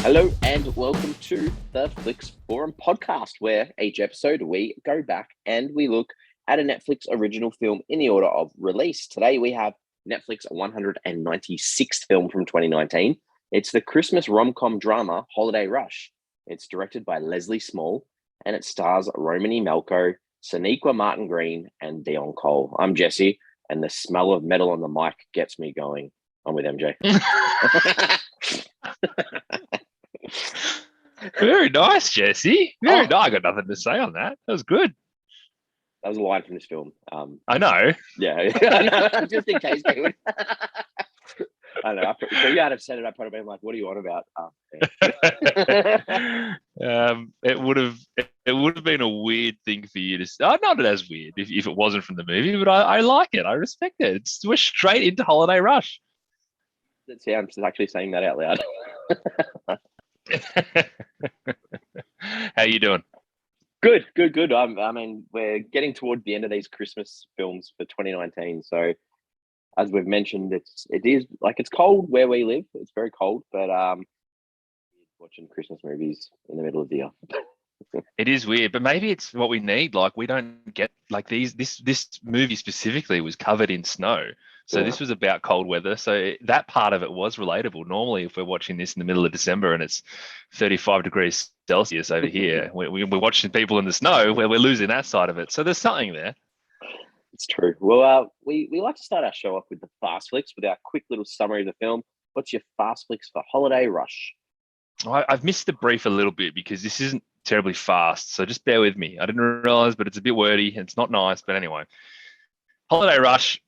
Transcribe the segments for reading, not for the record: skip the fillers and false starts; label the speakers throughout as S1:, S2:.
S1: Hello and welcome to the Flix Forum podcast, where each episode we go back and we look at a Netflix original film in the order of release. Today we have Netflix 196th film from 2019. It's the Christmas rom-com drama Holiday Rush. It's directed by Leslie Small and it stars Romany Malco, Sonequa Martin Green, and Deon Cole. I'm Jesse, and the smell of metal on the mic gets me going. I'm with MJ.
S2: Very nice, Jesse. Very nice. I got nothing to say on that. That was good.
S1: That was a line from this film.
S2: I know.
S1: Yeah, just in case they would. I don't know. So you had have said it. I'd probably been like, "What are you on about?"
S2: It would have been a weird thing for you to say. Not as weird if it wasn't from the movie, but I like it. I respect it. We're straight into Holiday Rush.
S1: I'm just actually saying that out loud.
S2: How you doing?
S1: Good. I mean, we're getting toward the end of these Christmas films for 2019. So, as we've mentioned, it is cold where we live. It's very cold, but watching Christmas movies in the middle of the year.
S2: It is weird, but maybe it's what we need. Like, we don't get like these. This movie specifically was covered in snow, so this was about cold weather. So that part of it was relatable. Normally, if we're watching this in the middle of December and it's 35 degrees Celsius over here, we're watching people in the snow where we're losing that side of it. So there's something there.
S1: It's true. Well, we like to start our show off with the fast flicks with our quick little summary of the film. What's your fast flicks for Holiday Rush?
S2: I've missed the brief a little bit because this isn't terribly fast, so just bear with me. I didn't realize, but it's a bit wordy. It's not nice, but anyway. Holiday Rush,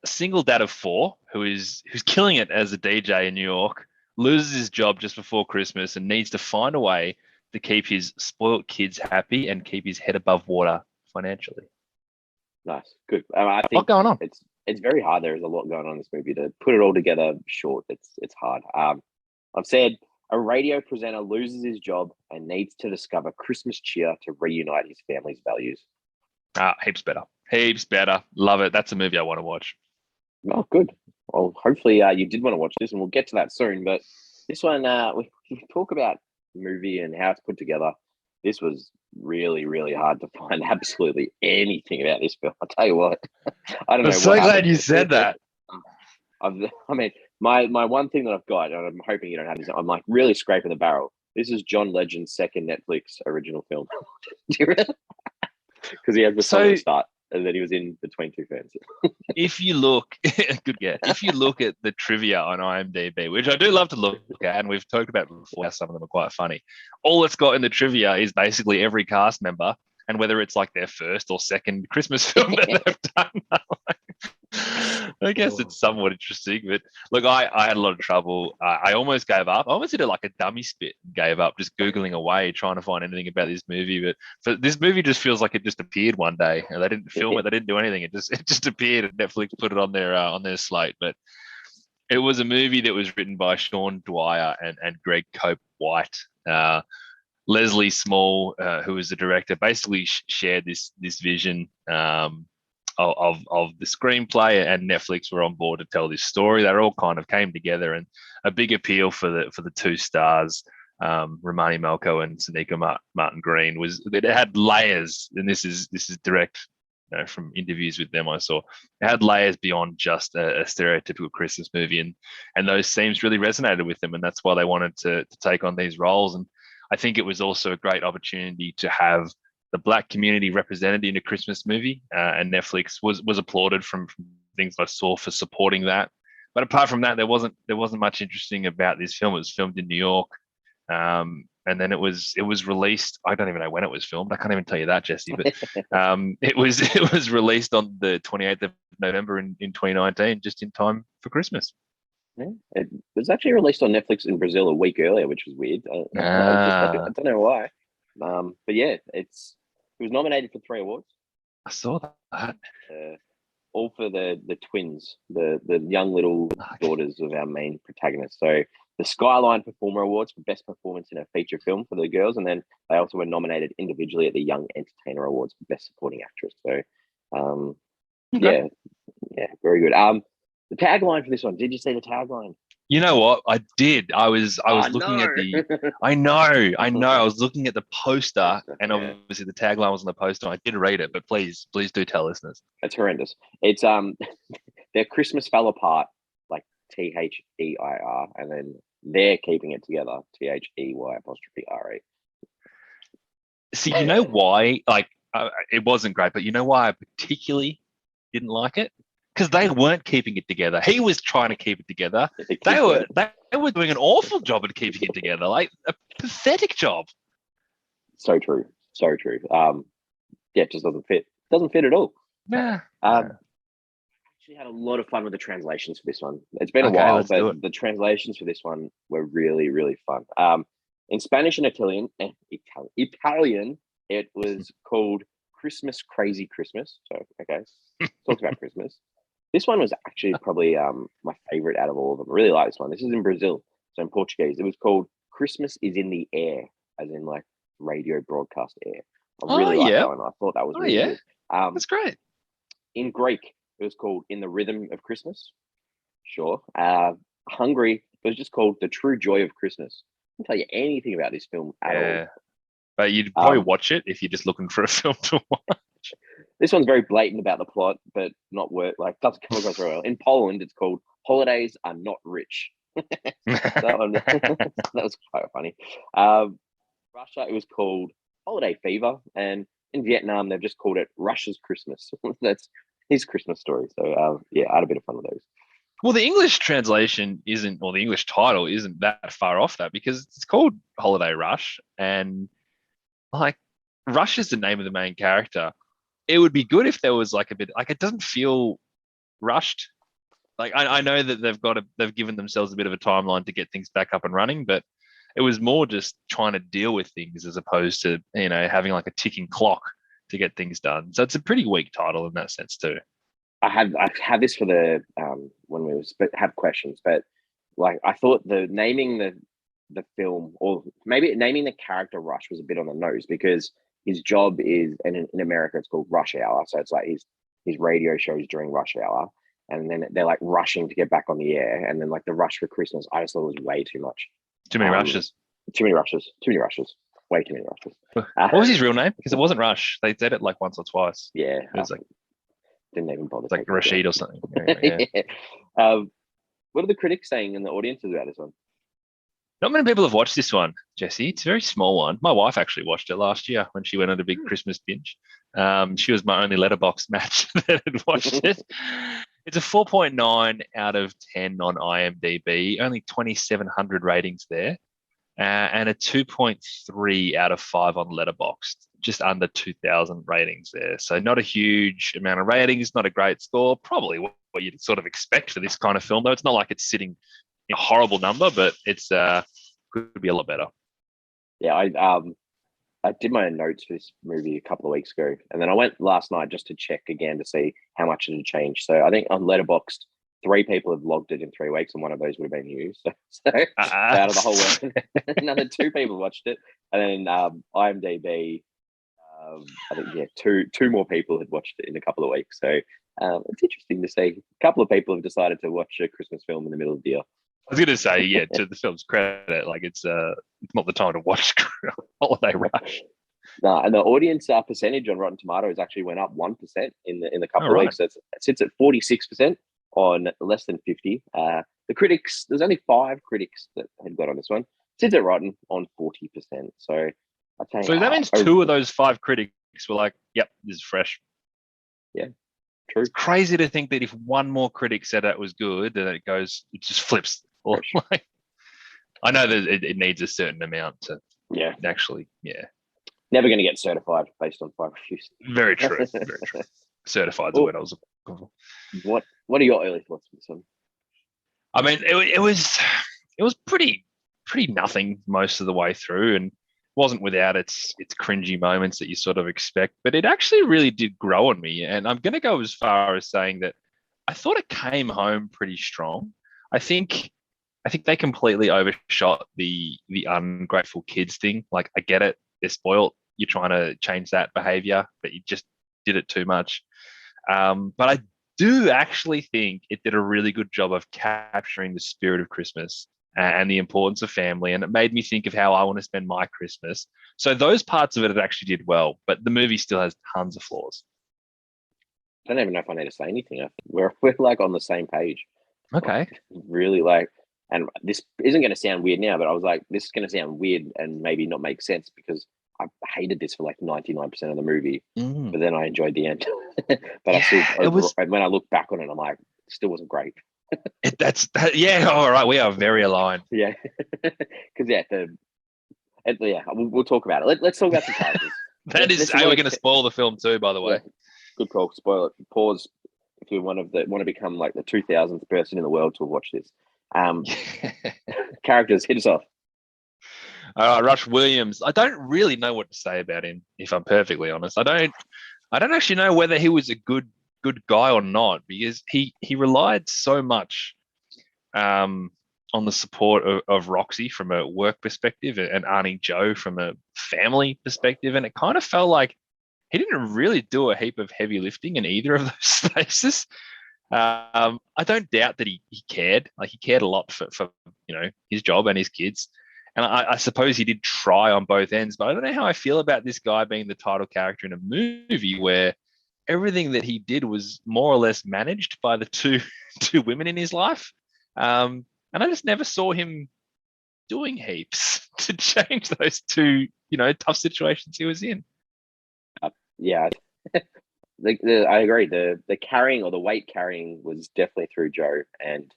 S2: single dad of four who's killing it as a DJ in New York, loses his job just before Christmas and needs to find a way to keep his spoiled kids happy and keep his head above water financially.
S1: Nice, good. I think
S2: a lot going on.
S1: It's very hard. There is a lot going on in this movie. To put it all together short, it's hard. I've said a radio presenter loses his job and needs to discover Christmas cheer to reunite his family's values.
S2: Heaps better. Love it. That's a movie I want to watch.
S1: Oh, good. Well, hopefully you did want to watch this, and we'll get to that soon. But this one, we talk about the movie and how it's put together. This was really, really hard to find absolutely anything about this film. I'll tell you what. I don't know.
S2: I'm so glad you said that.
S1: I mean, my one thing that I've got, and I'm hoping you don't have this, I'm like really scraping the barrel. This is John Legend's second Netflix original film. Do you remember? Because he had the song at the start and then he was in Between Two Ferns.
S2: If you look, good guess. If you look at the trivia on IMDb, which I do love to look at, and we've talked about before, how some of them are quite funny. All it's got in the trivia is basically every cast member and whether it's like their first or second Christmas film that they've done. I guess it's somewhat interesting, but look, I had a lot of trouble. I almost gave up. I almost did it like a dummy spit and gave up, just Googling away, trying to find anything about this movie. But this movie just feels like it just appeared one day. And they didn't film it. They didn't do anything. It just appeared and Netflix put it on their slate. But it was a movie that was written by Sean Dwyer and Greg Cope White. Leslie Small, who was the director, basically shared this vision of the screenplay, and Netflix were on board to tell this story. They all kind of came together, and a big appeal for the two stars, Romany Malco and Sonequa Martin Green, was that it had layers, and this is direct from interviews with them I saw. It had layers beyond just a stereotypical Christmas movie, and those themes really resonated with them, and that's why they wanted to take on these roles. And I think it was also a great opportunity to have the Black community represented in a Christmas movie, and Netflix was applauded from things I saw for supporting that. But apart from that, there wasn't much interesting about this film. It was filmed in New York, and then it was released. I don't even know when it was filmed. I can't even tell you that, Jesse. But it was released on the 28th of November in 2019, just in time for Christmas.
S1: Yeah, it was actually released on Netflix in Brazil a week earlier, which was weird. I don't know why. But yeah, it was nominated for 3 awards.
S2: I saw that.
S1: All for the twins, the young little daughters of our main protagonist. So the Skyline Performer Awards for Best Performance in a Feature Film for the girls, and then they also were nominated individually at the Young Entertainer Awards for Best Supporting Actress. So, yeah, very good. The tagline for this one, did you see the tagline?
S2: You know what? I did. I
S1: Oh
S2: was looking at
S1: no.
S2: the. I know. I was looking at the poster, and
S1: Yeah,
S2: obviously the tagline was on the poster. I did read it, but please do tell listeners.
S1: it's horrendous. It's their Christmas fell apart, like THEIR, and then they're keeping it together, THEY''RE.
S2: See, you know why? Like, it wasn't great, but you know why I particularly didn't like it? Because they weren't keeping it together. He was trying to keep it together. They were doing an awful job at keeping it together, like a pathetic job.
S1: So true, so true. Yeah, it just doesn't fit. Doesn't fit at all.
S2: Nah.
S1: Actually had a lot of fun with the translations for this one. It's been a
S2: Okay,
S1: while,
S2: let's do
S1: but
S2: it.
S1: the translations for this one were really, really fun. In Spanish and Italian, it was called Christmas Crazy Christmas. So, okay, talks about Christmas. This one was actually probably my favorite out of all of them. I really like this one. This is in Brazil, so in Portuguese. It was called Christmas is in the Air, as in like radio broadcast air. I
S2: Oh
S1: really like
S2: yeah.
S1: that one. I thought that was
S2: Oh
S1: really
S2: yeah.
S1: good.
S2: That's great.
S1: In Greek, it was called In the Rhythm of Christmas. Sure. Hungary, it was just called The True Joy of Christmas. I can't tell you anything about this film at
S2: Yeah.
S1: all.
S2: But you'd probably watch it if you're just looking for a film to watch.
S1: This one's very blatant about the plot, but not work. Like doesn't come across very well. In Poland, it's called Holidays Are Not Rich. That one, that was quite funny. Russia, it was called Holiday Fever, and in Vietnam, they've just called it Russia's Christmas. That's his Christmas story. So yeah, I had a bit of fun with those.
S2: Well, the English translation isn't, or the English title isn't that far off that because it's called Holiday Rush, and like Rush is the name of the main character. It would be good if there was like a bit, like it doesn't feel rushed. Like I know that they've given themselves a bit of a timeline to get things back up and running, but it was more just trying to deal with things as opposed to having like a ticking clock to get things done. So it's a pretty weak title in that sense too.
S1: I had this for the when we was but have questions, but like I thought the naming the film or maybe naming the character Rush was a bit on the nose because his job is and in America it's called Rush Hour, so it's like his radio shows during rush hour, and then they're like rushing to get back on the air, and then like the rush for Christmas, I just thought it was way too much.
S2: Too many rushes.
S1: Too many rushes. Too many rushes. Way too many rushes.
S2: What was his real name? Because it wasn't Rush. They said it like once or twice.
S1: Yeah,
S2: It was like
S1: didn't even bother.
S2: it's like Rashid or something.
S1: Yeah. What are the critics saying in the audiences about this one?
S2: Not many people have watched this one, Jesse. It's a very small one. My wife actually watched it last year when she went on a big Christmas binge. She was my only Letterboxd match that had watched it. It's a 4.9 out of 10 on IMDb, only 2,700 ratings there, and a 2.3 out of 5 on Letterboxd, just under 2,000 ratings there. So not a huge amount of ratings, not a great score, probably what you'd sort of expect for this kind of film, though. It's not like it's sitting a horrible number, but it's could be a lot better.
S1: Yeah, I did my notes for this movie a couple of weeks ago, and then I went last night just to check again to see how much it had changed. So I think on Letterboxd, 3 people have logged it in 3 weeks, and one of those would have been you. So out of the whole world, another 2 people watched it, and then IMDb, I think two more people had watched it in a couple of weeks. So it's interesting to see a couple of people have decided to watch a Christmas film in the middle of the year.
S2: I was going to say, yeah, to the film's credit, like it's not the time to watch Holiday Rush.
S1: No, and the audience percentage on Rotten Tomatoes actually went up 1% in the couple of weeks. So it sits at 46% on less than 50. The critics, there's only 5 critics that had got on this one. Sits at Rotten on 40%. So
S2: that means 2 of those 5 critics were like, "Yep, this is fresh."
S1: Yeah. True.
S2: It's crazy to think that if one more critic said that was good, then it just flips. Like, I know that it needs a certain amount to actually,
S1: Never going to get certified based on 5 reviews.
S2: Very true. Very true. Certified is what I was looking
S1: for. What are your early thoughts on this one?
S2: I mean, it was pretty nothing most of the way through, and wasn't without its cringy moments that you sort of expect, but it actually really did grow on me. And I'm going to go as far as saying that I thought it came home pretty strong. I think they completely overshot the ungrateful kids thing. Like, I get it, they're spoiled. You're trying to change that behavior, but you just did it too much. But I do actually think it did a really good job of capturing the spirit of Christmas and the importance of family. And it made me think of how I want to spend my Christmas. So those parts of it actually did well, but the movie still has tons of flaws.
S1: I don't even know if I need to say anything. We're like on the same page.
S2: Okay.
S1: Really like, and this isn't going to sound weird now, but I was like, this is going to sound weird and maybe not make sense because I hated this for like 99% of the movie, but then I enjoyed the end. But
S2: Yeah,
S1: it was, when I look back on it, I'm like, it still wasn't great.
S2: Yeah. All right, we are very aligned.
S1: Yeah, because we'll talk about it. Let's talk about some characters.
S2: We're going to spoil the film too, by the way.
S1: Yeah. Good call. Spoil it. Pause if you want to become like the 2000th person in the world to watch this. Characters, hit us off.
S2: Rush Williams. I don't really know what to say about him, if I'm perfectly honest. I don't actually know whether he was a good guy or not, because he relied so much on the support of Roxy from a work perspective and Auntie Joe from a family perspective, and it kind of felt like he didn't really do a heap of heavy lifting in either of those spaces. I don't doubt that he cared. Like, he cared a lot for his job and his kids. And I suppose he did try on both ends, but I don't know how I feel about this guy being the title character in a movie where everything that he did was more or less managed by the two women in his life. And I just never saw him doing heaps to change those two, tough situations he was in.
S1: Yeah, I agree. The carrying or the weight carrying was definitely through Joe and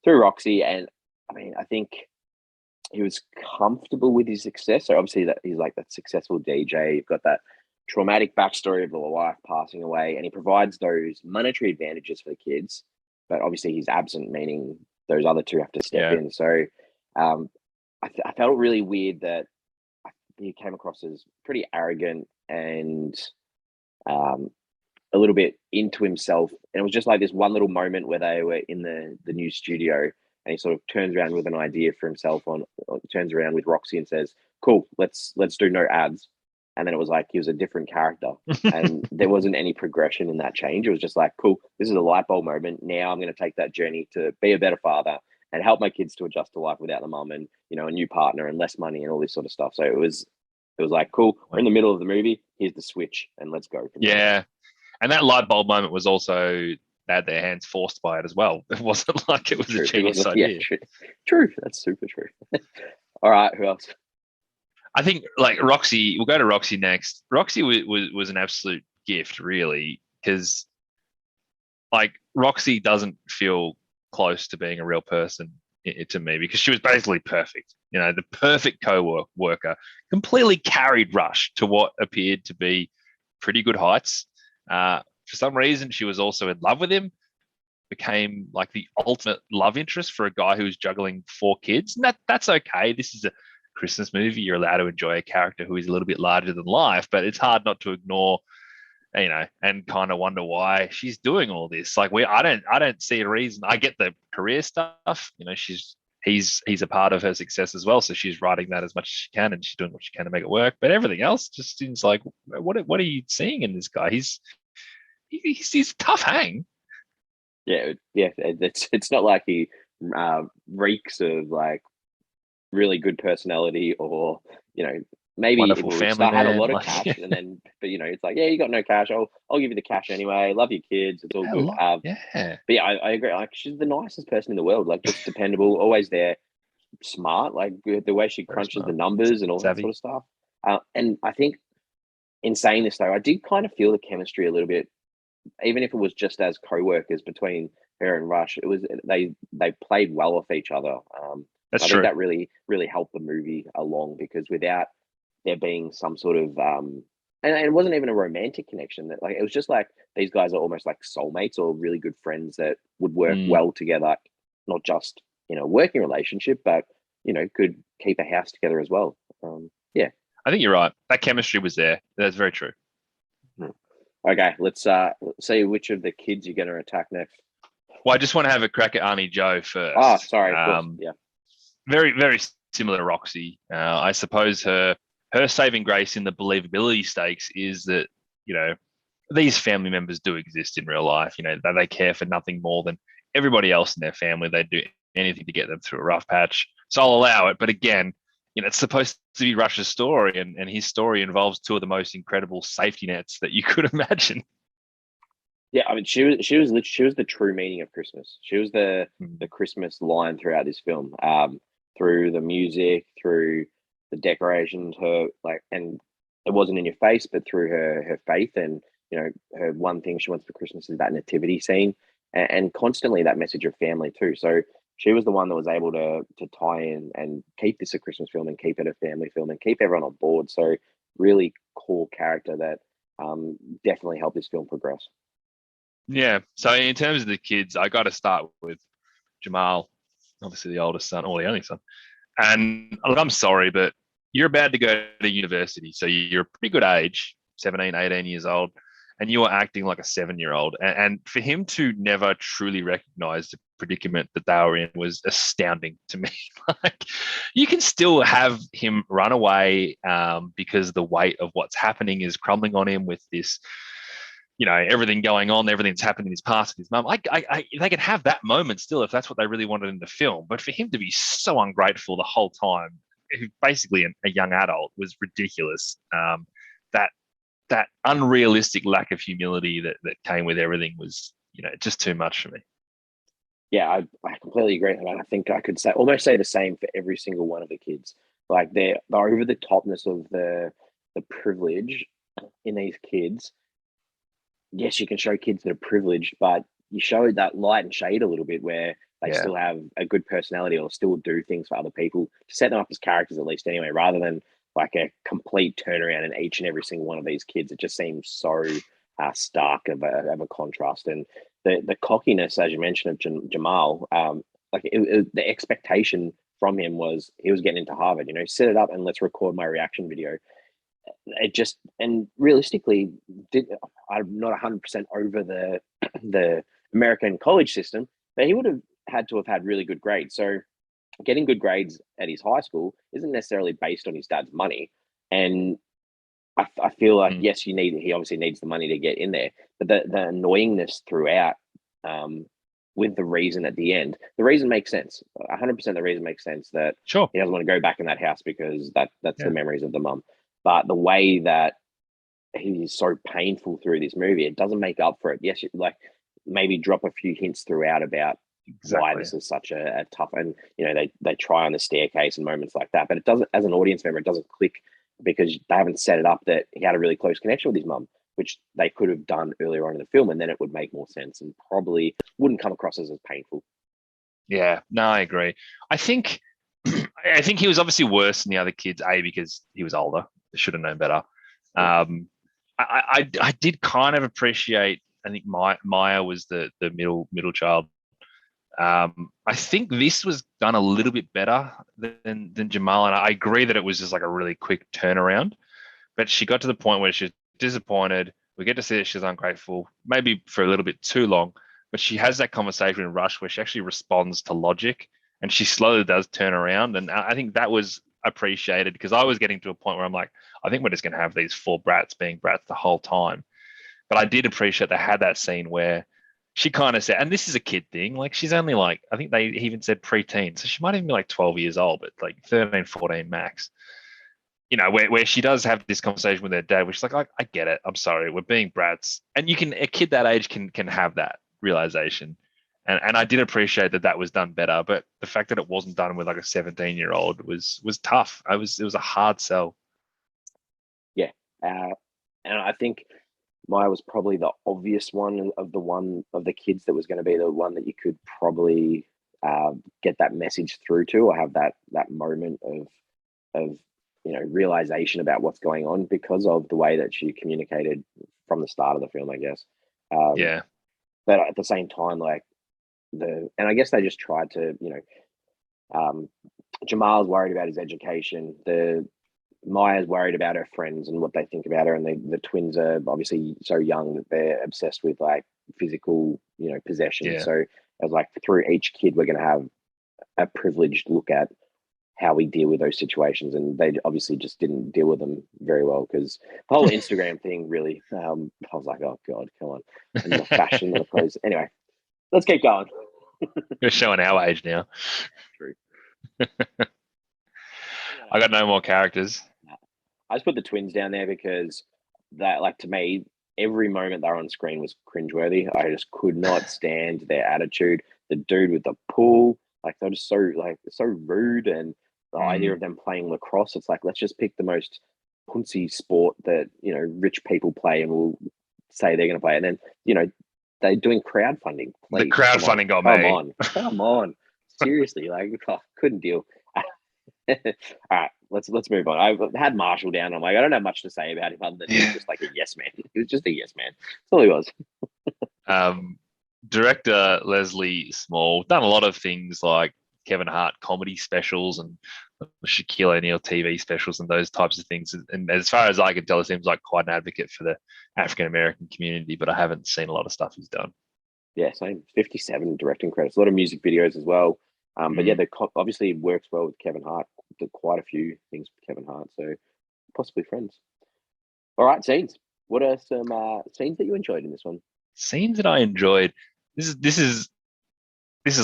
S1: through Roxy. And I mean, I think he was comfortable with his success. So obviously that he's like that successful DJ. You've got that traumatic backstory of the wife passing away, and he provides those monetary advantages for the kids. But obviously he's absent, meaning those other two have to step in. So I felt really weird that he came across as pretty arrogant and a little bit into himself. And it was just like this one little moment where they were in the new studio, and he sort of turns around with an idea for himself turns around with Roxy and says, cool, let's do no ads. And then it was like he was a different character, and there wasn't any progression in that change. It was just like, cool, this is a light bulb moment. Now I'm going to take that journey to be a better father and help my kids to adjust to life without the mum and, a new partner and less money and all this sort of stuff. So it was like, cool, we're in the middle of the movie. Here's the switch and let's go.
S2: Yeah. And that light bulb moment was also, they had their hands forced by it as well. It wasn't like it was a genius idea.
S1: Yeah, true. That's super true. All right, who else?
S2: I think like Roxy, we'll go to Roxy next. Roxy was an absolute gift, really, because like Roxy doesn't feel close to being a real person to me, because she was basically perfect. The perfect co-worker, completely carried Rush to what appeared to be pretty good heights. For some reason, she was also in love with him, became like the ultimate love interest for a guy who was juggling 4 kids. And that's okay. This is a Christmas movie. You're allowed to enjoy a character who is a little bit larger than life, but it's hard not to ignore, and kind of wonder why she's doing all this. Like I don't see a reason. I get the career stuff. He's a part of her success as well. So she's writing that as much as she can, and she's doing what she can to make it work. But everything else just seems like, what are you seeing in this guy? He's a tough hang.
S1: Yeah. It's not like he reeks of like really good personality, or maybe
S2: wonderful family man,
S1: had a lot of cash, and then but it's like, yeah, you got no cash. I'll give you the cash anyway. Love your kids. It's all good. But yeah, I agree. Like, she's the nicest person in the world. Like, just dependable, always there, smart. Like the way she crunches the numbers and all that sort of stuff. And I think in saying this though, I did kind of feel the chemistry a little bit, even if it was just as co-workers between her and Rush. It was they played well off each other.
S2: That's
S1: I
S2: true.
S1: think that really, really helped the movie along, because without there being some sort of and it wasn't even a romantic connection, that like it was just like these guys are almost like soulmates or really good friends that would work well together, not just in a working relationship, but could keep a house together as well. Yeah,
S2: I think you're right. That chemistry was there. That's very true.
S1: Okay, let's see which of the kids you're going to attack next.
S2: Well, I just want to have a crack at Auntie Joe first.
S1: Oh, sorry. Yeah.
S2: Very, very similar to Roxy. I suppose her saving grace in the believability stakes is that, these family members do exist in real life. They care for nothing more than everybody else in their family. They do anything to get them through a rough patch. So I'll allow it. But again, it's supposed to be Rush's story, and his story involves two of the most incredible safety nets that you could imagine.
S1: Yeah, I mean, she was the true meaning of Christmas. She was the Christmas line throughout this film, through the music, through the decorations, and it wasn't in your face, but through her faith, and her one thing she wants for Christmas is that nativity scene, and constantly that message of family too. So she was the one that was able to tie in and keep this a Christmas film and keep it a family film and keep everyone on board. So really cool character that definitely helped this film progress.
S2: Yeah. So in terms of the kids, I got to start with Jamal, obviously the oldest son or the only son. And look, I'm sorry, but you're about to go to university. So you're a pretty good age, 17, 18 years old, and you are acting like a 7-year-old. And for him to never truly recognize the predicament that they were in was astounding to me. Like, you can still have him run away because the weight of what's happening is crumbling on him with this, everything going on, everything's happened in his past with his mum. They could have that moment still if that's what they really wanted in the film. But for him to be so ungrateful the whole time, basically a young adult, was ridiculous. That unrealistic lack of humility that came with everything was, just too much for me.
S1: Yeah, I completely agree. And I think I could almost say the same for every single one of the kids. Like the over the topness of the privilege in these kids. Yes, you can show kids that are privileged, but you show that light and shade a little bit where they still have a good personality or still do things for other people to set them up as characters, at least anyway, rather than like a complete turnaround in each and every single one of these kids. It just seems so stark of a contrast. And the cockiness, as you mentioned, of Jamal, the expectation from him was he was getting into Harvard, set it up and let's record my reaction video. It just, and realistically, I'm not 100% over the American college system, but he would have had to have had really good grades. So getting good grades at his high school isn't necessarily based on his dad's money. And I feel like, yes, he obviously needs the money to get in there, but the annoyingness throughout, with the reason at the end, the reason makes sense. 100% the reason makes sense that
S2: Sure,
S1: he doesn't want to go back in that house because that's the memories of the mum. But the way that he's so painful through this movie, it doesn't make up for it. Yes, like maybe drop a few hints throughout about why this is such a tough, and they try on the staircase and moments like that, but it doesn't, as an audience member, it doesn't click because they haven't set it up that he had a really close connection with his mum, which they could have done earlier on in the film, and then it would make more sense and probably wouldn't come across as painful.
S2: Yeah, no, I agree. I think he was obviously worse than the other kids, because he was older. Should have known better. I did kind of appreciate. I think Maya was the middle child. I think this was done a little bit better than Jamal, and I agree that it was just like a really quick turnaround. But she got to the point where she's disappointed. We get to see that she's ungrateful, maybe for a little bit too long. But she has that conversation with Rush where she actually responds to logic, and she slowly does turn around. And I think that was appreciated, because I was getting to a point where I'm like, I think we're just going to have these 4 brats being brats the whole time. But I did appreciate they had that scene where she kind of said, and this is a kid thing, like she's only like, I think they even said preteen, so she might even be like 12 years old, but like 13, 14 max. Where she does have this conversation with her dad, which is like, I get it. I'm sorry, we're being brats, and a kid that age can have that realization. And I did appreciate that was done better, but the fact that it wasn't done with like a 17-year-old was tough. It was a hard sell.
S1: Yeah, and I think Maya was probably the obvious one of the kids that was going to be the one that you could probably get that message through to, or have that moment of realization about what's going on because of the way that she communicated from the start of the film, I guess.
S2: Yeah.
S1: But at the same time, like and I guess they just tried to, Jamal's worried about his education. Maya's worried about her friends and what they think about her, and the twins are obviously so young that they're obsessed with like physical, possession.
S2: Yeah.
S1: So it was like through each kid, we're going to have a privileged look at how we deal with those situations, and they obviously just didn't deal with them very well, because the whole Instagram thing really, I was like, oh god, come on, and the fashion and the clothes. Anyway, let's keep going.
S2: We're showing our age now.
S1: True.
S2: I got no more characters.
S1: I just put the twins down there because that, like, to me, every moment they were on screen was cringeworthy. I just could not stand their attitude. The dude with the pool, like, they're just so rude, and the idea of them playing lacrosse, it's like, let's just pick the most punsy sport that, you know, rich people play, and we'll say they're going to play. And then, you know, they're doing crowdfunding.
S2: Please. The crowdfunding got me.
S1: Come on. Seriously, like, couldn't deal. All right, let's move on. I had Marshall down. I'm like, I don't have much to say about him other than he was just like a yes man. He was just a yes man. That's all he was.
S2: Director Leslie Small done a lot of things like Kevin Hart comedy specials and Shaquille O'Neal TV specials and those types of things. And as far as I can tell, it seems like quite an advocate for the African American community. But I haven't seen a lot of stuff he's done.
S1: Yeah, same. 57 directing credits. A lot of music videos as well. But yeah, obviously works well with Kevin Hart. Did quite a few things with Kevin Hart, so possibly friends. All right, scenes. What are some scenes that you enjoyed in this one?
S2: Scenes that I enjoyed. This is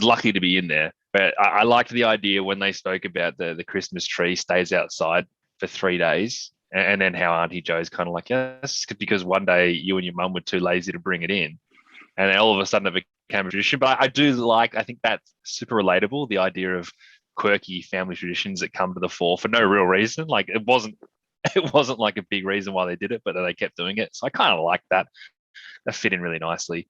S2: lucky to be in there. But I liked the idea when they spoke about the Christmas tree stays outside for 3 days, and then how Auntie Joe's kind of like, yes, because one day you and your mum were too lazy to bring it in, and then all of a sudden it became a tradition. But I think that's super relatable, the idea of quirky family traditions that come to the fore for no real reason. Like it wasn't like a big reason why they did it, but they kept doing it. So I kind of like that. That fit in really nicely.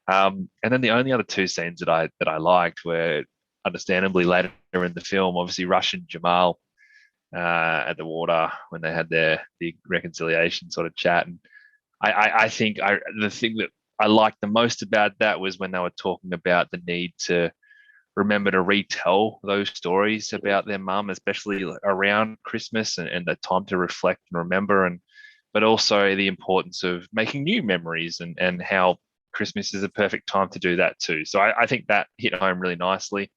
S2: And then the only other two scenes that I liked were understandably later in the film, obviously Rush and Jamal at the water when they had the reconciliation sort of chat. And I think the thing that I liked the most about that was when they were talking about the need to remember to retell those stories about their mum, especially around Christmas and the time to reflect and remember, but also the importance of making new memories and how Christmas is a perfect time to do that too. So I think that hit home really nicely.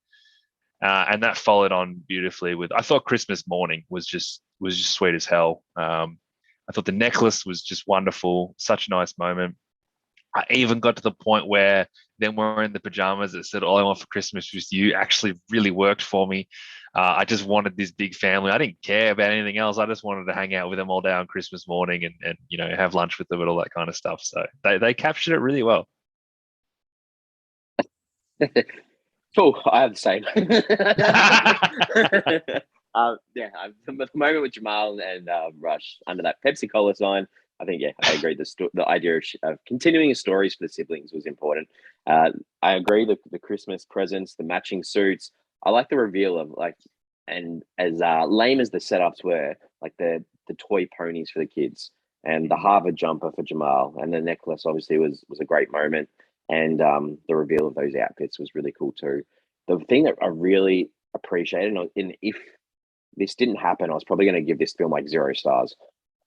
S2: And that followed on beautifully with, I thought Christmas morning was just sweet as hell. I thought the necklace was just wonderful, such a nice moment. I even got to the point where them wearing the pajamas that said, all I want for Christmas was you, actually really worked for me. I just wanted this big family. I didn't care about anything else. I just wanted to hang out with them all day on Christmas morning and you know, have lunch with them and all that kind of stuff. So they captured it really well.
S1: Oh, I have the same. The moment with Jamal and Rush under that Pepsi Cola sign, I think, yeah, I agree. The idea of continuing stories for the siblings was important. I agree. The Christmas presents, the matching suits. I like the reveal of, like, and as lame as the setups were, like the toy ponies for the kids and the Harvard jumper for Jamal and the necklace obviously was a great moment. And the reveal of those outfits was really cool too. The thing that I really appreciated, and if this didn't happen, I was probably going to give this film like 0 stars.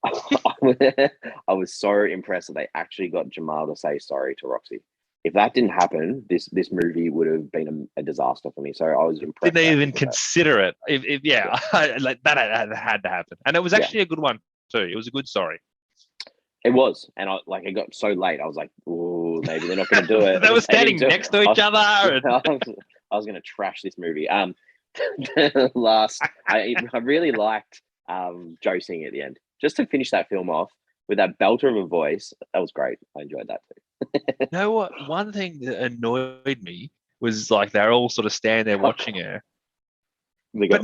S1: I was so impressed that they actually got Jamal to say sorry to Roxy. If that didn't happen, this movie would have been a disaster for me. So I was impressed.
S2: Didn't even consider it. Yeah. Like that had to happen, and it was actually a good one too. It was a good sorry.
S1: It was, and it got so late. I was like, "Oh, maybe they're not going to do it."
S2: They were standing next to each other.
S1: I was going to trash this movie. I really liked Joe singing at the end, just to finish that film off with that belter of a voice. That was great. I enjoyed that too.
S2: You know what? One thing that annoyed me was like they're all sort of standing there watching her. But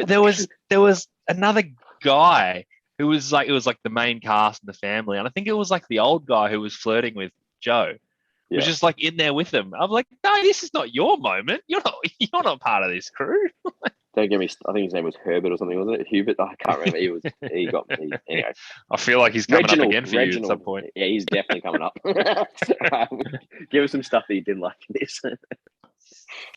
S2: there was another guy who was like, it was like the main cast and the family, and I think it was like the old guy who was flirting with Joe. Was just like in there with them. I'm like, no, this is not your moment. You're not part of this crew.
S1: Don't get me. I think his name was Herbert or something, wasn't it? Hubert. I can't remember. Anyway.
S2: I feel like he's coming up again for you at some point.
S1: Yeah, he's definitely coming up. Give us some stuff that you didn't like in this.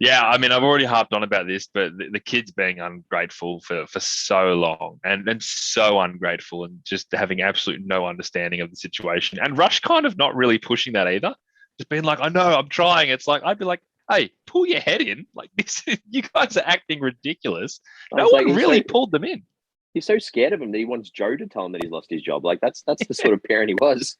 S2: Yeah, I mean, I've already harped on about this, but the kids being ungrateful for so long and so ungrateful and just having absolute no understanding of the situation. And Rush kind of not really pushing that either. Just being like, I know, I'm trying. It's like, I'd be like, hey, pull your head in. Like this, you guys are acting ridiculous. No
S1: It's like
S2: one really pulled them in.
S1: he's so scared of him that he wants Joe to tell him that he's lost his job. Like that's the sort of parent he was.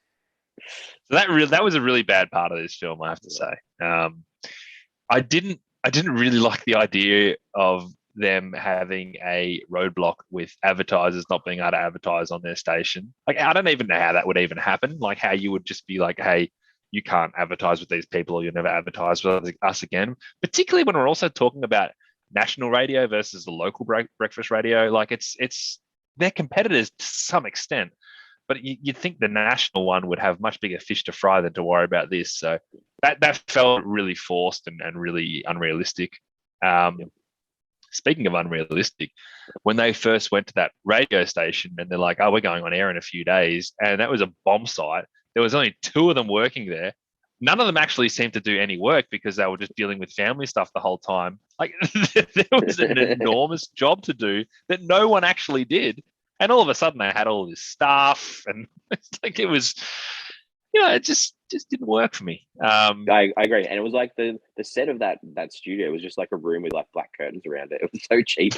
S2: So that was a really bad part of this film, I have to say. I didn't really like the idea of them having a roadblock with advertisers not being able to advertise on their station. Like, I don't even know how that would even happen. Like, how you would just be like, hey, you can't advertise with these people, or you'll never advertise with us again. Particularly when we're also talking about national radio versus the local breakfast radio. Like, it's they're competitors to some extent, but you'd think the national one would have much bigger fish to fry than to worry about this. So that felt really forced and really unrealistic. Speaking of unrealistic, when they first went to that radio station and they're like, oh, we're going on air in a few days, and that was a bomb site. There was only 2 of them working there. None of them actually seemed to do any work because they were just dealing with family stuff the whole time. Like, there was an enormous job to do that no one actually did. And all of a sudden they had all this stuff, and it's like, it was, it just didn't work for me.
S1: I agree. And it was like the set of that studio was just like a room with like black curtains around it. It was so cheap.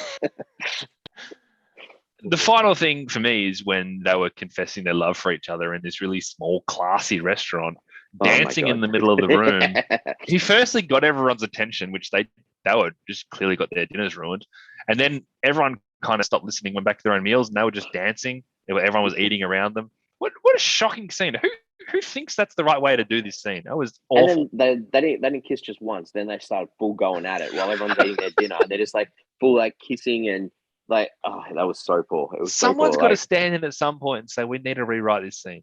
S2: The final thing for me is when they were confessing their love for each other in this really small, classy restaurant, dancing in the middle of the room. He firstly got everyone's attention, which they were just clearly got their dinners ruined. And then everyone kind of stopped listening, went back to their own meals, and they were just dancing. Everyone was eating around them. What a shocking scene. Who thinks that's the right way to do this scene? That was awful.
S1: And then they didn't kiss just once. Then they started full going at it while everyone's eating their dinner. They're just like full like kissing and like, oh, that was so poor. It was
S2: Someone's
S1: so
S2: got
S1: poor.
S2: to stand in at some point and say, we need to rewrite this scene.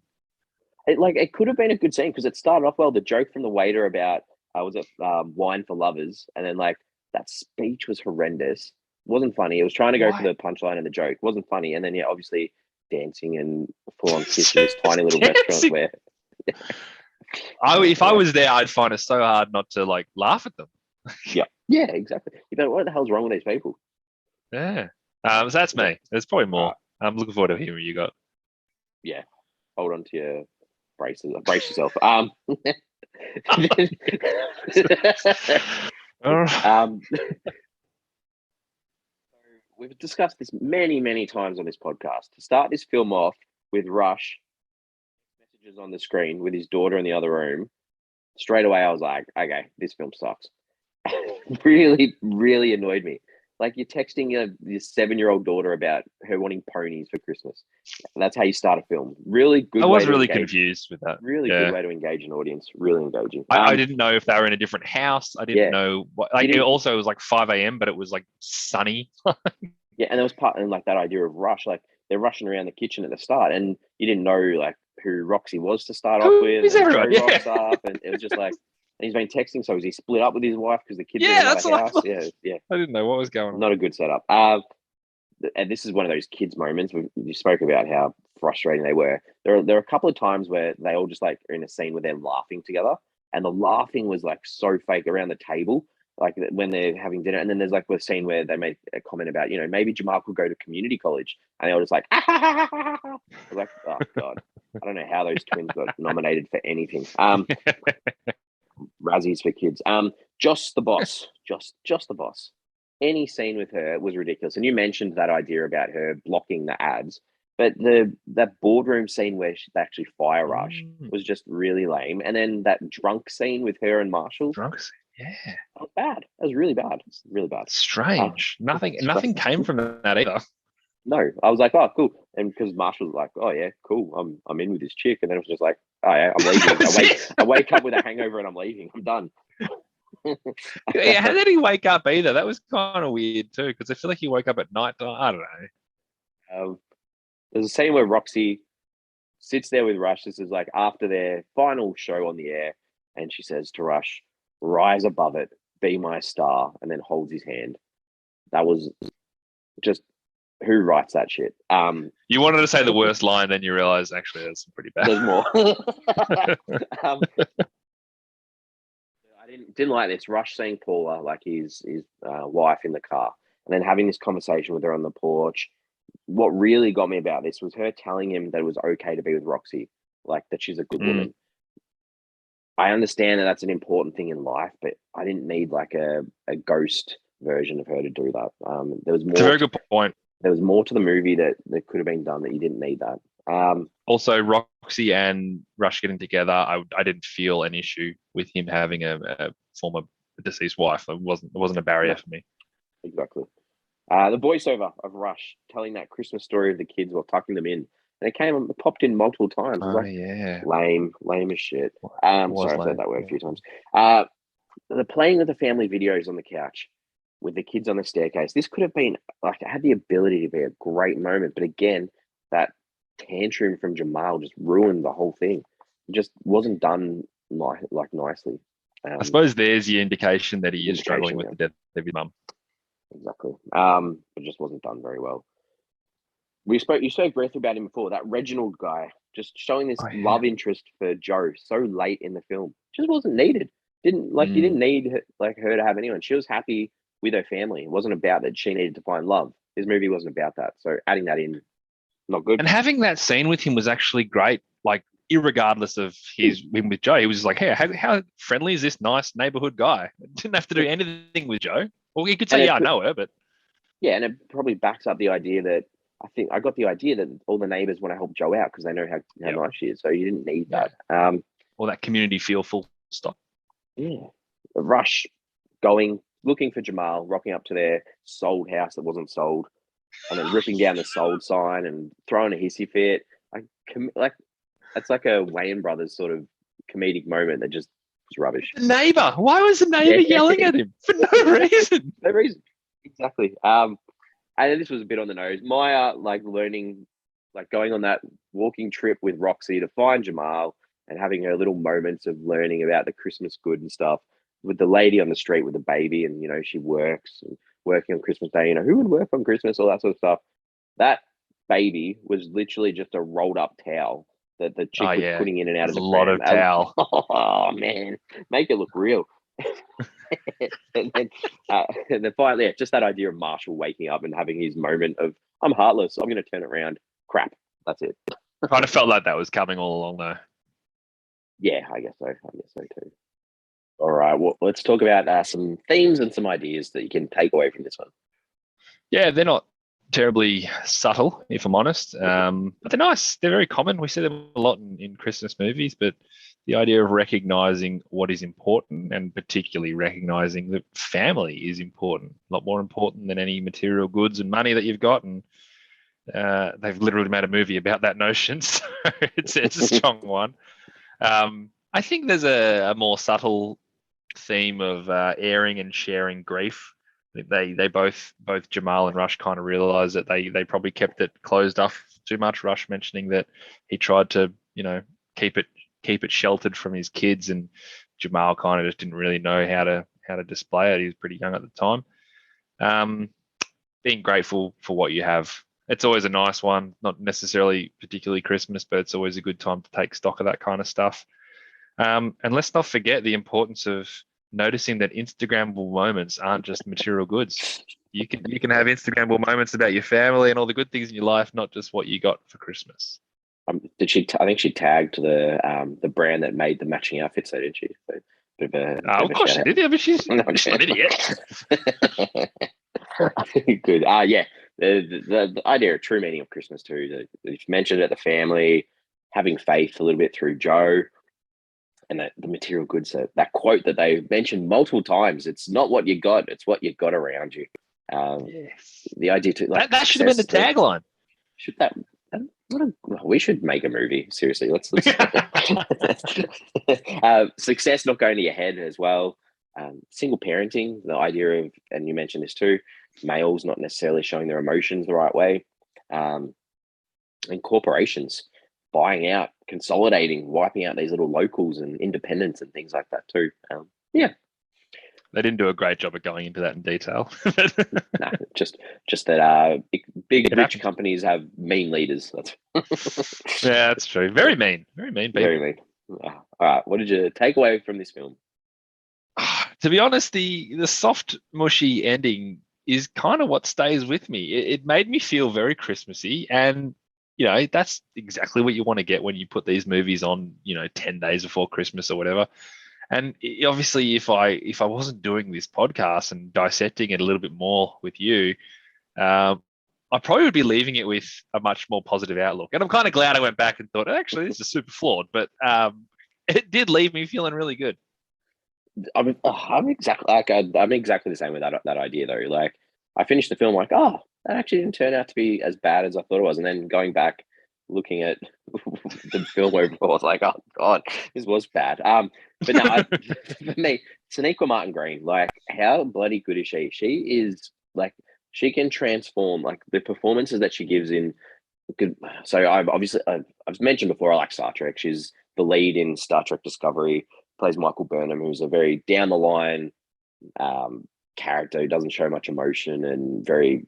S1: It could have been a good scene because it started off well. The joke from the waiter about was it wine for lovers, and then like that speech was horrendous. Wasn't funny. It was trying to go for the punchline and the joke. Wasn't funny. And then obviously dancing and full on kissing this tiny little restaurant where.
S2: If I was there, I'd find it so hard not to like laugh at them.
S1: Yeah, exactly. You know, what the hell's wrong with these people?
S2: Yeah. So that's me. There's probably more. I'm looking forward to hearing what you got.
S1: Yeah. Hold on to your braces. Brace yourself. We've discussed this many, many times on this podcast. To start this film off with Rush messages on the screen with his daughter in the other room, straight away I was like, okay, this film sucks. Really, really annoyed me. Like, you're texting your 7-year-old daughter about her wanting ponies for Christmas. And that's how you start a film. Really good.
S2: I was really confused with that.
S1: Really good way to engage an audience. Really engaging.
S2: I didn't know if they were in a different house. I didn't know what. Like, it was like 5 a.m., but it was like sunny.
S1: Yeah, and there was part and like that idea of rush. Like, they're rushing around the kitchen at the start, and you didn't know like who Roxy was to start off with.
S2: Is everyone? Yeah.
S1: Rocks up, and it was just like. And he's been texting, so is he split up with his wife because the kids are in another house? Yeah.
S2: I didn't know what was going on.
S1: Not a good setup. And this is one of those kids moments. You spoke about how frustrating they were. There are a couple of times where they all just like are in a scene where they're laughing together, and the laughing was like so fake around the table, like when they're having dinner. And then there's like a scene where they make a comment about, maybe Jamal could go to community college, and they were just like, I was like, oh god, I don't know how those twins got nominated for anything. Razzies for kids. Joss the boss. Joss the boss. Any scene with her was ridiculous. And you mentioned that idea about her blocking the ads, but that boardroom scene where they actually fire rush was just really lame. And then that drunk scene with her and Marshall.
S2: Drunk scene, yeah.
S1: That was bad. That was really bad. Really bad.
S2: Strange. Nothing came from that either.
S1: No, I was like, oh, cool. And because Marshall was like, oh yeah, cool. I'm in with this chick. And then it was just like, oh yeah, I'm leaving. I wake up with a hangover and I'm leaving. I'm done.
S2: Yeah, how did he wake up either? That was kind of weird too, because I feel like he woke up at night. I don't know.
S1: There's a scene where Roxy sits there with Rush. This is like after their final show on the air, and she says to Rush, "Rise above it, be my star," and then holds his hand. That was just who writes that shit.
S2: You wanted to say the worst line, then you realize actually that's pretty bad.
S1: There's more. I didn't like this. Rush seeing Paula, like his wife, in the car, and then having this conversation with her on the porch. What really got me about this was her telling him that it was okay to be with Roxy, like that she's a good woman. I understand that that's an important thing in life, but I didn't need like a ghost version of her to do that. There was
S2: It's a
S1: more.
S2: very good point.
S1: There was more to the movie that could have been done that you didn't need that.
S2: Also, Roxy and Rush getting together, I didn't feel an issue with him having a former deceased wife. It wasn't a barrier for me.
S1: Exactly. The voiceover of Rush telling that Christmas story of the kids while tucking them in, and it popped in multiple times.
S2: Oh,
S1: Like,
S2: yeah.
S1: lame as shit. Sorry, I've said that word a few times. The playing of the family videos on the couch with the kids on the staircase. This could have been like, it had the ability to be a great moment, but again, that tantrum from Jamal just ruined the whole thing. It just wasn't done like nicely.
S2: I suppose there's the indication that he is struggling with
S1: yeah.
S2: the death of his mum.
S1: Exactly. It just wasn't done very well. You spoke briefly about him before. That Reginald guy just showing this love interest for Joe so late in the film just wasn't needed. You didn't need her to have anyone. She was happy with her family. It wasn't about that she needed to find love. His movie wasn't about that. So adding that in, not good.
S2: And having that scene with him was actually great. Like, irregardless of him with Joe, he was just like, hey, how friendly is this nice neighborhood guy? Didn't have to do anything with Joe. Well, he could say, I know her, but
S1: yeah, and it probably backs up the idea that I got the idea that all the neighbors want to help Joe out because they know how nice she is. So you didn't need that.
S2: Or that community feel, full stop.
S1: Yeah. Rush looking for Jamal, rocking up to their sold house that wasn't sold, and then ripping down the sold sign and throwing a hissy fit. That's like a Wayne Brothers sort of comedic moment that just was rubbish.
S2: The neighbor. Why was the neighbor yelling at him for no reason?
S1: No reason. Exactly. And this was a bit on the nose. Maya, learning, going on that walking trip with Roxy to find Jamal and having her little moments of learning about the Christmas good and stuff with the lady on the street with the baby, and she works and working on Christmas Day. Who would work on Christmas? All that sort of stuff. That baby was literally just a rolled up towel that the chick was putting in and out of the
S2: lot of towel.
S1: Oh man, make it look real. and then finally, just that idea of Marshall waking up and having his moment of, I'm heartless, I'm going to turn it around. Crap, that's it.
S2: Kind of felt like that was coming all along, though.
S1: Yeah, I guess so too. All right, well, let's talk about some themes and some ideas that you can take away from this one.
S2: Yeah, they're not terribly subtle, if I'm honest, but they're nice. They're very common. We see them a lot in Christmas movies, but the idea of recognizing what is important, and particularly recognizing that family is important, a lot more important than any material goods and money that you've got. And they've literally made a movie about that notion, so it's a strong one. I think there's a more subtle theme of airing and sharing grief. They both Jamal and Rush kind of realized that they probably kept it closed off too much. Rush mentioning that he tried to keep it sheltered from his kids, and Jamal kind of just didn't really know how to display it. He was pretty young at the time. Being grateful for what you have. It's always a nice one, not necessarily particularly Christmas, but it's always a good time to take stock of that kind of stuff. And let's not forget the importance of noticing that Instagrammable moments aren't just material goods. You can have Instagrammable moments about your family and all the good things in your life, not just what you got for Christmas.
S1: I think she tagged the brand that made the matching outfits, though, didn't she? So,
S2: of course she did. Yeah, but she's an idiot.
S1: Good. Yeah. The idea of true meaning of Christmas too. You've mentioned it, the family, having faith a little bit through Joe, and the material goods. That quote that they mentioned multiple times. It's not what you got; it's what you got around you.
S2: Yes.
S1: The idea to
S2: that should have been the tagline.
S1: We should make a movie. Seriously, let's success not going to your head as well. Single parenting, the idea of, and you mentioned this too, males not necessarily showing their emotions the right way, and corporations buying out, consolidating, wiping out these little locals and independents and things like that too. Yeah.
S2: They didn't do a great job of going into that in detail.
S1: No, just that big rich companies have mean leaders.
S2: Yeah, that's true. Very mean people.
S1: Very mean. All right, what did you take away from this film?
S2: To be honest, the soft, mushy ending is kind of what stays with me. It made me feel very Christmassy, and that's exactly what you want to get when you put these movies on, 10 days before Christmas or whatever. And obviously, if I wasn't doing this podcast and dissecting it a little bit more with you, I probably would be leaving it with a much more positive outlook. And I'm kind of glad I went back and thought, actually, this is super flawed, but it did leave me feeling really good.
S1: I'm exactly the same with that idea though. Like, I finished the film like, oh, that actually didn't turn out to be as bad as I thought it was, and then going back, looking at the film overall, I was like, oh god, this was bad. But no, for me, Sonequa Martin Green, like, how bloody good is she? She is like, she can transform, like, the performances that she gives in good. So I've mentioned before, I like Star Trek. She's the lead in Star Trek Discovery, plays Michael Burnham, who's a very down the line character who doesn't show much emotion and very,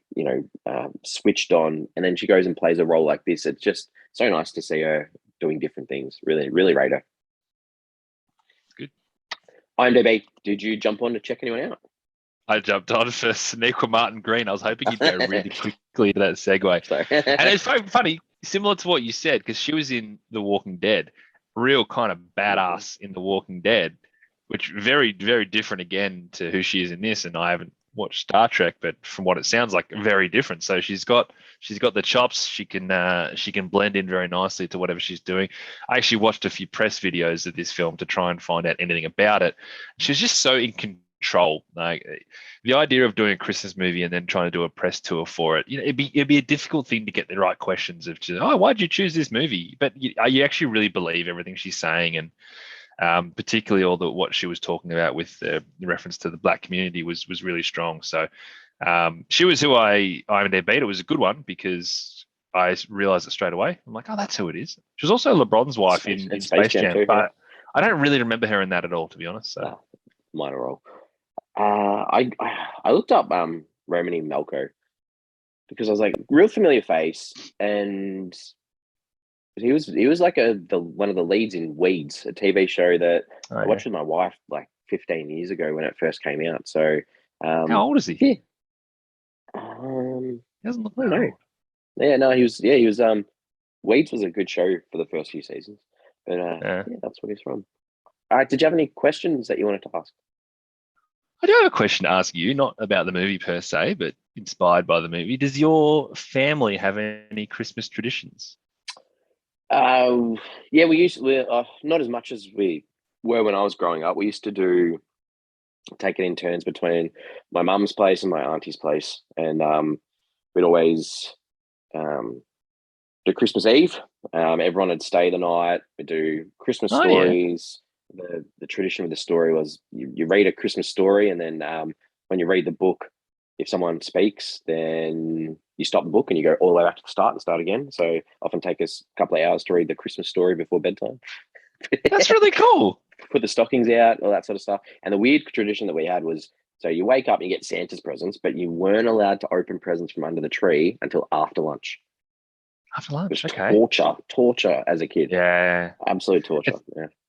S1: switched on. And then she goes and plays a role like this. It's just so nice to see her doing different things. Really, really rate her.
S2: Good.
S1: IMDb, did you jump on to check anyone out?
S2: I jumped on for Sonequa Martin Green. I was hoping you'd go really quickly to that segue. And it's funny, similar to what you said, because she was in The Walking Dead, real kind of badass in The Walking Dead, which very, very different again to who she is in this. And I haven't watched Star Trek, but from what it sounds like, very different. So she's got the chops. She can blend in very nicely to whatever she's doing. I actually watched a few press videos of this film to try and find out anything about it. She's just so in control. Like, the idea of doing a Christmas movie and then trying to do a press tour for it, it'd be a difficult thing to get the right questions of, why'd you choose this movie? But you actually really believe everything she's saying, and particularly what she was talking about with the reference to the Black community was really strong. So she was who IMDb'd. It was a good one because I realized it straight away. I'm like, oh, that's who it is. She was also LeBron's wife in Space Jam, too, but I don't really remember her in that at all, to be honest. So
S1: minor role. I looked up Romany Malco because I was like, real familiar face, and he was like one of the leads in Weeds, a TV show that I watched with my wife like 15 years ago when it first came out. So
S2: how old is he?
S1: Yeah.
S2: He doesn't look
S1: that old. Yeah, no, he was. Weeds was a good show for the first few seasons, but that's where he's from. All right, did you have any questions that you wanted to ask?
S2: I do have a question to ask you, not about the movie per se, but inspired by the movie. Does your family have any Christmas traditions?
S1: Yeah, we're not as much as we were when I was growing up. We used to take it in turns between my mum's place and my auntie's place, and we'd always do Christmas Eve. Everyone would stay the night. We'd do Christmas stories. Yeah. The tradition with the story was you read a Christmas story, and then when you read the book, if someone speaks, then you stop the book and you go all the way back to the start and start again. So often take us a couple of hours to read the Christmas story before bedtime.
S2: That's really cool.
S1: Put the stockings out, all that sort of stuff. And the weird tradition that we had was, so you wake up and you get Santa's presents, but you weren't allowed to open presents from under the tree until after lunch.
S2: After lunch,
S1: okay. Torture as a kid.
S2: Yeah.
S1: Absolute torture.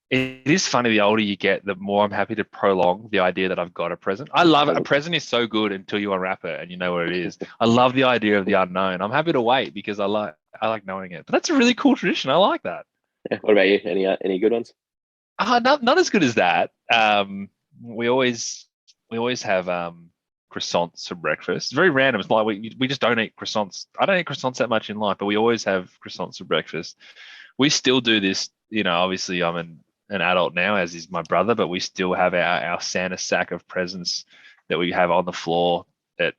S2: It is funny, the older you get, the more I'm happy to prolong the idea that I've got a present. I love it. A present is so good until you unwrap it and you know what it is. I love the idea of the unknown. I'm happy to wait because I like knowing it. But that's a really cool tradition. I like that.
S1: Yeah. What about you? Any good ones?
S2: Not as good as that. We always have croissants for breakfast. It's very random. It's like we just don't eat croissants. I don't eat croissants that much in life, but we always have croissants for breakfast. We still do this. Obviously I'm an adult now, as is my brother, but we still have our Santa sack of presents that we have on the floor that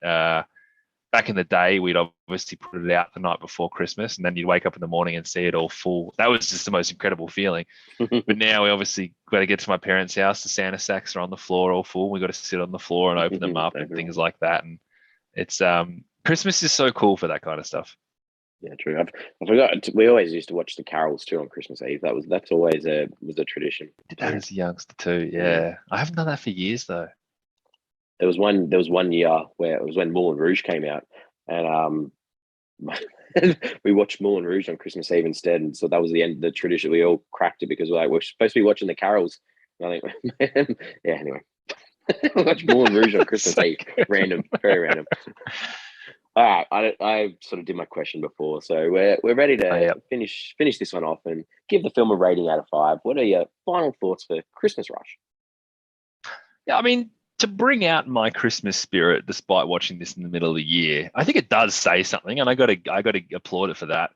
S2: back in the day, we'd obviously put it out the night before Christmas, and then you'd wake up in the morning and see it all full. That was just the most incredible feeling. But now we obviously got to get to my parents' house. The Santa sacks are on the floor all full. We got to sit on the floor and open them up and things like that. And it's Christmas is so cool for that kind of stuff.
S1: Yeah, true. I forgot. We always used to watch the carols too on Christmas Eve. That's always was a tradition.
S2: Did that as a youngster too. Yeah, I haven't done that for years though.
S1: There was one year where it was when Moulin Rouge came out, and we watched Moulin Rouge on Christmas Eve instead, and so that was the end of the tradition. We all cracked it because we're supposed to be watching the carols. And I think, yeah. Anyway, watch Moulin Rouge on Christmas Eve. Random, very random. All right, I sort of did my question before, so we're ready to
S2: yeah.
S1: finish this one off and give the film a rating out of 5. What are your final thoughts for Christmas Rush?
S2: Yeah, I mean, to bring out my Christmas spirit despite watching this in the middle of the year, I think it does say something, and I got to applaud it for that.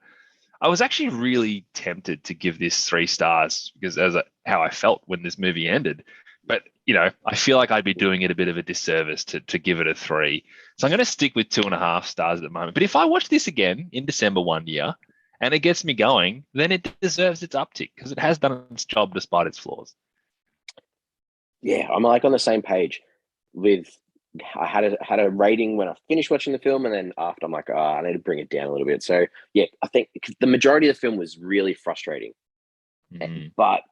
S2: I was actually really tempted to give this 3 stars because how I felt when this movie ended. But, I feel like I'd be doing it a bit of a disservice to give it a 3. So I'm going to stick with 2.5 stars at the moment. But if I watch this again in December one year and it gets me going, then it deserves its uptick because it has done its job despite its flaws.
S1: Yeah, I'm like on the same page with. I had a rating when I finished watching the film, and then after I'm like, I need to bring it down a little bit. So yeah, I think the majority of the film was really frustrating, but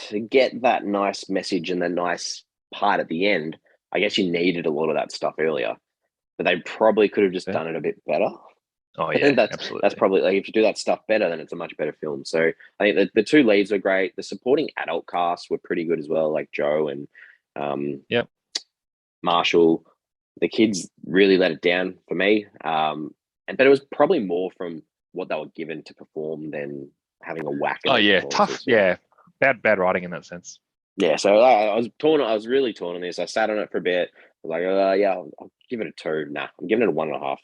S1: to get that nice message and the nice part at the end, I guess you needed a lot of that stuff earlier, but they probably could have just done it a bit better.
S2: Oh yeah,
S1: absolutely. That's probably like if you do that stuff better, then it's a much better film. So I think the 2 leads were great. The supporting adult cast were pretty good as well, like Joe and Marshall. The kids really let it down for me, but it was probably more from what they were given to perform than having a whack.
S2: Oh yeah, tough. Yeah, bad writing in that sense.
S1: Yeah, so I was torn. I was really torn on this. I sat on it for a bit. I was like, yeah, I'll give it a 2. Nah, I'm giving it a 1.5.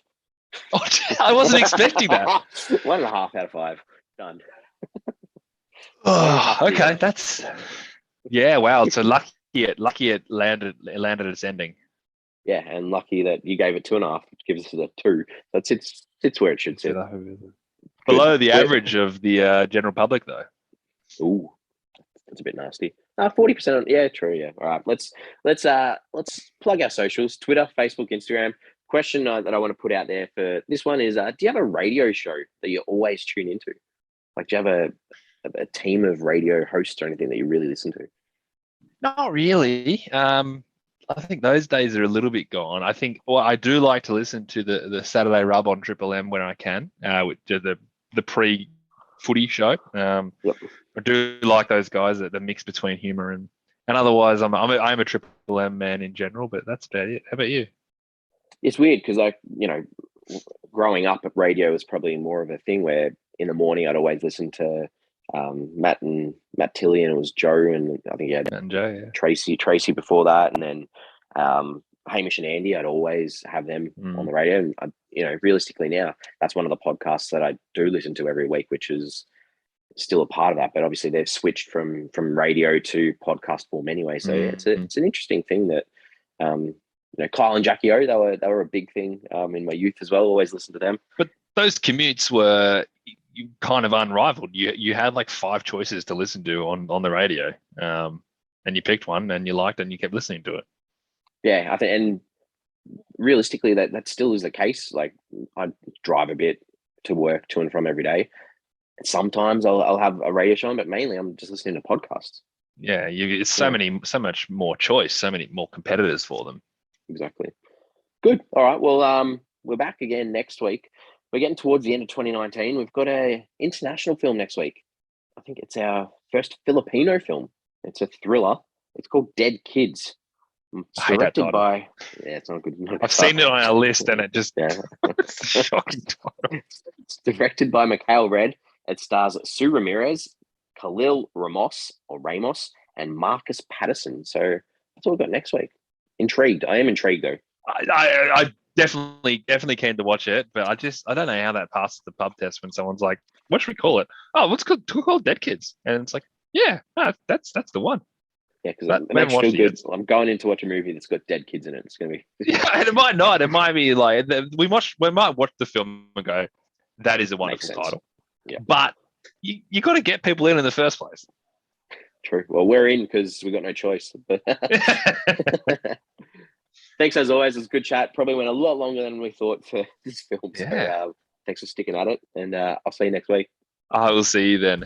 S2: Oh, I wasn't expecting that.
S1: 1.5 out of 5. Done.
S2: Oh, okay, that's wow. So lucky it landed its ending.
S1: Yeah, and lucky that you gave it 2.5, which gives us a 2. That sits where it should sit.
S2: Below the average of the general public, though.
S1: Ooh, that's a bit nasty. 40%. Yeah, true. Yeah. All right. Let's plug our socials: Twitter, Facebook, Instagram. Question that I want to put out there for this one is: do you have a radio show that you always tune into? Like, do you have a team of radio hosts or anything that you really listen to?
S2: Not really. I think those days are a little bit gone. I think, I do like to listen to the Saturday Rub on Triple M when I can, which is the pre-footy show.
S1: Yep.
S2: I do like those guys, the mix between humor and otherwise, I'm a Triple M man in general, but that's about it. How about you?
S1: It's weird because, like, growing up, radio was probably more of a thing where in the morning I'd always listen to Matt Tilley, and it was Joe, and I think he had
S2: Joe,
S1: Tracy before that, and then Hamish and Andy. I'd always have them on the radio, and realistically now that's one of the podcasts that I do listen to every week, which is still a part of that. But obviously they've switched from radio to podcast form anyway, so it's an interesting thing that Kyle and Jackie O, they were a big thing in my youth as well. Always listened to them.
S2: But those commutes were kind of unrivaled. You had like 5 choices to listen to on the radio, and you picked one and you liked it and you kept listening to it.
S1: Yeah, I think, and realistically, that still is the case. Like, I drive a bit to work to and from every day. Sometimes I'll have a radio show on, but mainly I'm just listening to podcasts.
S2: Yeah, it's so much more choice, so many more competitors for them.
S1: Exactly. Good. All right. Well, we're back again next week. We're getting towards the end of 2019. We've got an international film next week. I think it's our first Filipino film. It's a thriller. It's called Dead Kids. It's directed by. Yeah, it's not good.
S2: I've seen it on our list, and it just shocking title.
S1: It's directed by Mikhail Red. It stars Sue Ramirez, Khalil Ramos, and Marcus Patterson. So that's all we've got next week. Intrigued. I am intrigued though.
S2: I definitely keen to watch it, but I don't know how that passes the pub test when someone's like, "What should we call it?" Oh, what's called Dead Kids, and it's like, yeah, that's the one.
S1: Yeah, because I'm going in to watch a movie that's got dead kids in it. It's going to be
S2: yeah, and it might not. It might be like we might watch the film and go, "That is a wonderful title."
S1: Yeah,
S2: but you got to get people in the first place.
S1: True. Well, we're in because we got no choice. Thanks as always. It was a good chat. Probably went a lot longer than we thought for this film.
S2: Yeah.
S1: So thanks for sticking at it, and I'll see you next week.
S2: I will see you then.